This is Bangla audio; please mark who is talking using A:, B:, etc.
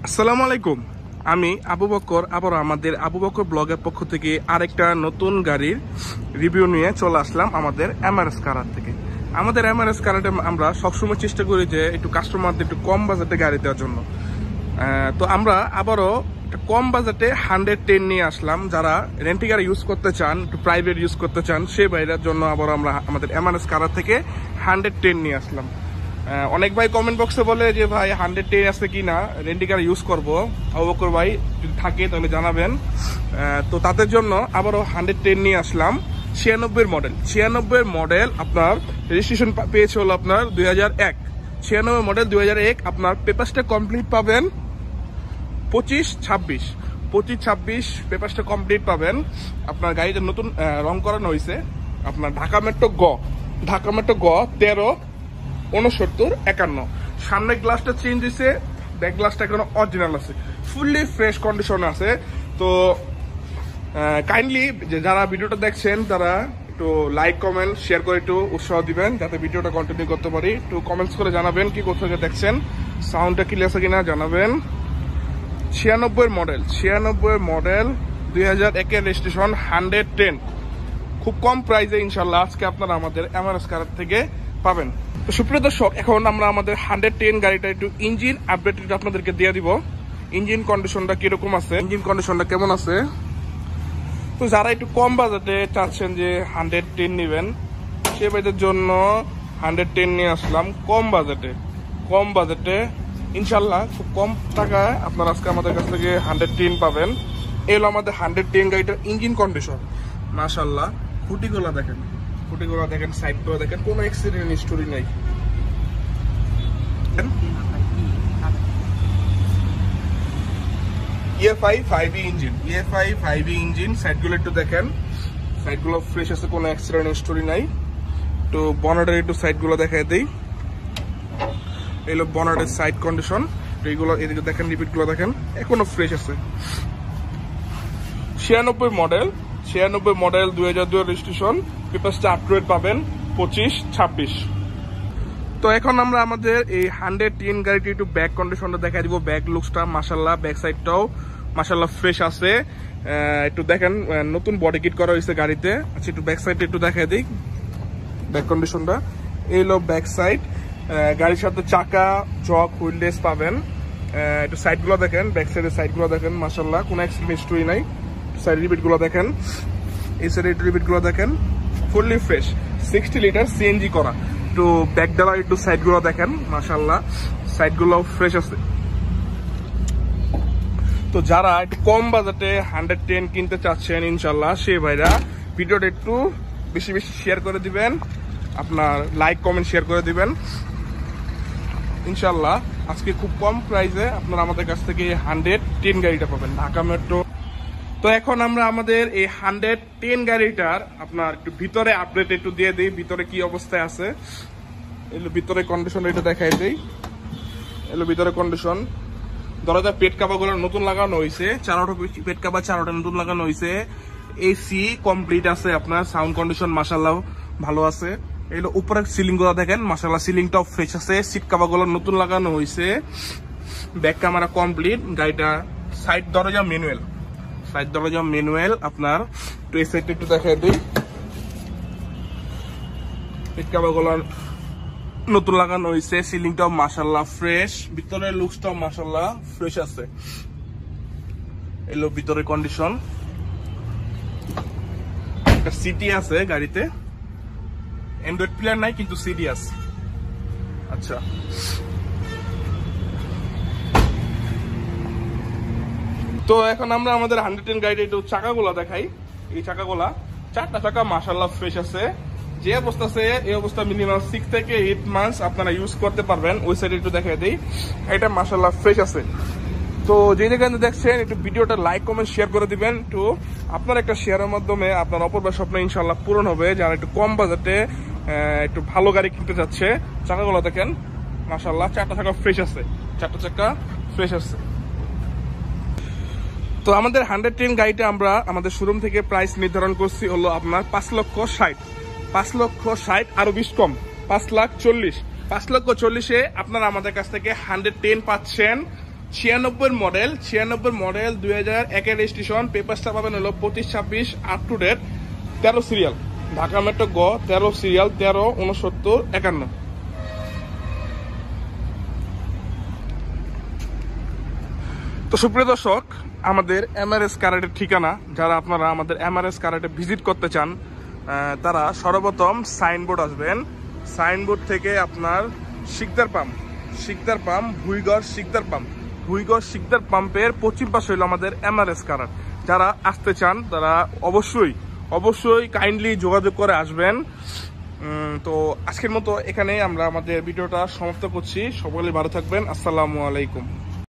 A: আসসালামু আলাইকুম। আমি আবু বকর আবার আমাদের আবু বকর ব্লগের পক্ষ থেকে আরেকটা নতুন গাড়ির রিভিউ নিয়ে চলে আসলাম আমাদের এমআরএস কারার থেকে। আমাদের এমআরএস কারারে আমরা সবসময় চেষ্টা করি যে একটু কাস্টমারদের একটু কম বাজেটে গাড়ি দেওয়ার জন্য। তো আমরা আবারও কম বাজেটে 110 নিয়ে আসলাম। যারা রেন্টি গাড়ি ইউজ করতে চান, একটু প্রাইভেট ইউজ করতে চান, সেই বাইরের জন্য আবার আমরা আমাদের এমআরএস কারার থেকে 110 নিয়ে আসলাম। অনেক ভাই কমেন্ট বক্সে বলে যে ভাই 110 আছে কি না, রেন্টি কার ইউজ করবো। আবু বকর ভাই যদি থাকে তাহলে জানাবেন। তো তাদের জন্য আবারও 110 নিয়ে আসলাম। 96 মডেল, 96 মডেল আপনার রেজিস্ট্রেশন পেয়েছে হলো আপনার 2001। 96 মডেল 2001 আপনার পেপারসটা কমপ্লিট পাবেন 25-26 পেপারসটা কমপ্লিট পাবেন। আপনার গাড়িটা নতুন রং করানো হয়েছে আপনার ঢাকা মেট্রো গ 13-69-51। সামনের গ্লাসটা চেঞ্জ হয়েছে, ব্যাক গ্লাসটা এখনো অরিজিনাল আছে, ফুললি ফ্রেশ কন্ডিশনে আছে। তো কাইন্ডলি যারা ভিডিওটা দেখছেন তারা একটু লাইক কমেন্ট শেয়ার করে একটু উৎসাহ দিবেন যাতে ভিডিওটা কন্টিনিউ করতে পারি। একটু কমেন্টস করে জানাবেন কি কোথা থেকে দেখছেন, সাউন্ডটা ক্লিয়ার আছে কিনা জানাবেন। 96 মডেল 2001 রেজিস্ট্রেশন 110, খুব কম প্রাইসে ইনশাল্লাহ আজকে আপনারা আমাদের এমআরএস কার থেকে পাবেন। তো সুপ্রিয় দর্শক, এখন আমরা আমাদের 110 গাড়িটা একটু ইঞ্জিন আপডেট আপনাদেরকে দিয়ে দিব। ইঞ্জিন কন্ডিশনটা কিরকম আছে, ইঞ্জিন কন্ডিশনটা কেমন আছে। তো যারা একটু কম বাজেটে চাচ্ছেন যে 110 নেবেন, সে বাজেটের জন্য 110 নিয়ে আসলাম। কম বাজেটে ইনশাল্লাহ খুব কম টাকায় আপনারা আজকে আমাদের কাছ থেকে 110 পাবেন। এলো আমাদের 110 গাড়িটার ইঞ্জিন কন্ডিশন। মাশাআল্লাহ, খুঁটিগুলো দেখেন, সাইড করে দেখেন, কোনো অ্যাক্সিডেন্ট হিস্টোরি নাই। EFI 5e ইঞ্জিন, সাইডগুলো একটু দেখেন, সাইডগুলো ফ্রেশ আছে, কোনো অ্যাক্সিডেন্ট হিস্টোরি নাই। তো বনেটের একটু সাইডগুলো দেখাই দেই। এলো বনেটের সাইড কন্ডিশন, এইগুলো এদিকে দেখেন, রিপিটগুলো দেখেন, এখনো ফ্রেশ আছে। 96 মডেল 2002 রেজিস্ট্রেশন, পেপারসটা আপগ্রেড পাবেন 25-26। তো এখন আমরা আমাদের এই 110 গাড়িটি একটু ব্যাক কন্ডিশনটা দেখাই দিব। ব্যাক লুকসটা মাশাআল্লাহ, ব্যাক সাইডটাও মাশাআল্লাহ ফ্রেশ আছে। একটু দেখেন, নতুন বডি কিট করা হয়েছে গাড়িতে। আচ্ছা, একটু ব্যাক সাইডটা একটু দেখাই দিই ব্যাক কন্ডিশনটা। এই হলো ব্যাক সাইড, গাড়ির সাথে চাকা, চক, হুইললেস পাবেন। একটু সাইডগুলো দেখেন, ব্যাক সাইডের সাইডগুলো দেখেন, মাশাআল্লাহ কোনো অ্যাক্সিডেন্ট হিস্টরি নাই। সাইড রিপিটগুলো দেখেন, এই সাইডের রিপিটগুলো দেখেন, ফুললি ফ্রেশ, 60 লিটার সিএনজি করা। একটু ব্যাক ডালার একটু সাইডগুলো দেখেন, মাশাআল্লাহ সাইডগুলো ফ্রেশ আছে। তো যারা একটু কম বাজেটে 110 কিনতে চাচ্ছেন ইনশাল্লাহ, সে ভাইরা ভিডিওটা একটু বেশি শেয়ার করে দিবেন, আপনার লাইক কমেন্ট শেয়ার করে দিবেন। ইনশাল্লাহ আজকে খুব কম প্রাইসে আপনারা আমাদের কাছ থেকে 110 গাড়িটা পাবেন, ঢাকা মেট্রো। তো এখন আমরা আমাদের এই 110 গাড়িটার আপনার একটু ভিতরে আপডেট একটু দিয়ে দিই, ভিতরে কি অবস্থায় আছে। এগুলো ভিতরে কন্ডিশন একটু দেখাই দিই। এগুলো ভিতরে কন্ডিশন, দরজা পেট কাভারগুলো নতুন লাগানো হয়েছে, চারোটা পেট কাভার চারোটা নতুন লাগানো হয়েছে। এসি কমপ্লিট আছে আপনার, সাউন্ড কন্ডিশন মাশাআল্লাহ ভালো আছে। এগুলো উপরের সিলিং গুলো দেখেন, মাশাআল্লাহ সিলিংটাও ফ্রেশ আছে। সিট কাভারগুলো নতুন লাগানো হয়েছে। Back camera complete. গাড়িটা সাইড দরজা ম্যানুয়াল আপনার। তো এই সাইডটা একটু দেখাই দিই, পেট কাভারগুলো নতুন লাগানো হয়েছে, সিলিংটাও মাশাআল্লাহ ফ্রেশ, ভিতরের লুকসটাও মাশাআল্লাহ ফ্রেশ আছে। এলো ভিতরের কন্ডিশন। একটা সিটি আছে গাড়িতে, অ্যান্ড্রয়েড প্লেয়ার নাই কিন্তু সিডি আছে। আচ্ছা, তো এখন আমরা আমাদের 110 গাড়িতে একটু চাকাগুলা দেখাই। এই চাকাগুলা, চারটা চাকা মাশাআল্লাহ ফ্রেশ আছে। যে অবস্থা আছে এই অবস্থা মিনিমাম 6 থেকে 8 মান্থস আপনারা ইউজ করতে পারবেন। ওই সাইডে একটু দেখাই দিই, এটা মাশাআল্লাহ ফ্রেশ আছে। তো যে যেখানে দেখছেন একটু ভিডিওটা লাইক কমেন্ট শেয়ার করে দিবেন। একটু আপনার একটা শেয়ারের মাধ্যমে আপনার অপূর্ব স্বপ্ন ইনশাআল্লাহ পূরণ হবে। যারা একটু কম বাজেটে একটু ভালো গাড়ি কিনতে যাচ্ছে, চাকাগুলো দেখেন মাশাআল্লাহ, চারটা চাকা ফ্রেশ আছে। তো আমাদের 110 গাড়িটা আমরা আমাদের শোরুম থেকে প্রাইস নির্ধারণ করছি হলো আপনার 5,60,000 আরো 20 কম, 5,40,000। 5,40,000-এ আপনারা আমাদের কাছ থেকে 110 পাচ্ছেন 96 মডেল 2001 রেজিস্ট্রেশন, পেপারসটা পাবেন হলো 25-26 up to date, 13 serial, Dhaka metro গ, 13 সিরিয়াল, 136951। তো সুপ্রিয় দর্শক, আমাদের এমআরএস কারেটের ঠিকানা, যারা আপনারা আমাদের এমআরএস কারেটে ভিজিট করতে চান তারা সর্বপ্রথম সাইনবোর্ড আসবেন। সাইনবোর্ড থেকে আপনার শিকদার পাম্প ভুইগড় শিকদার পাম্পের পশ্চিম পাশে হলো আমাদের এমআরএস কারেট। যারা আসতে চান তারা অবশ্যই কাইন্ডলি যোগাযোগ করে আসবেন। তো আজকের মতো এখানেই আমরা আমাদের ভিডিওটা সমাপ্ত করছি। সকলে ভালো থাকবেন। আসসালামু আলাইকুম।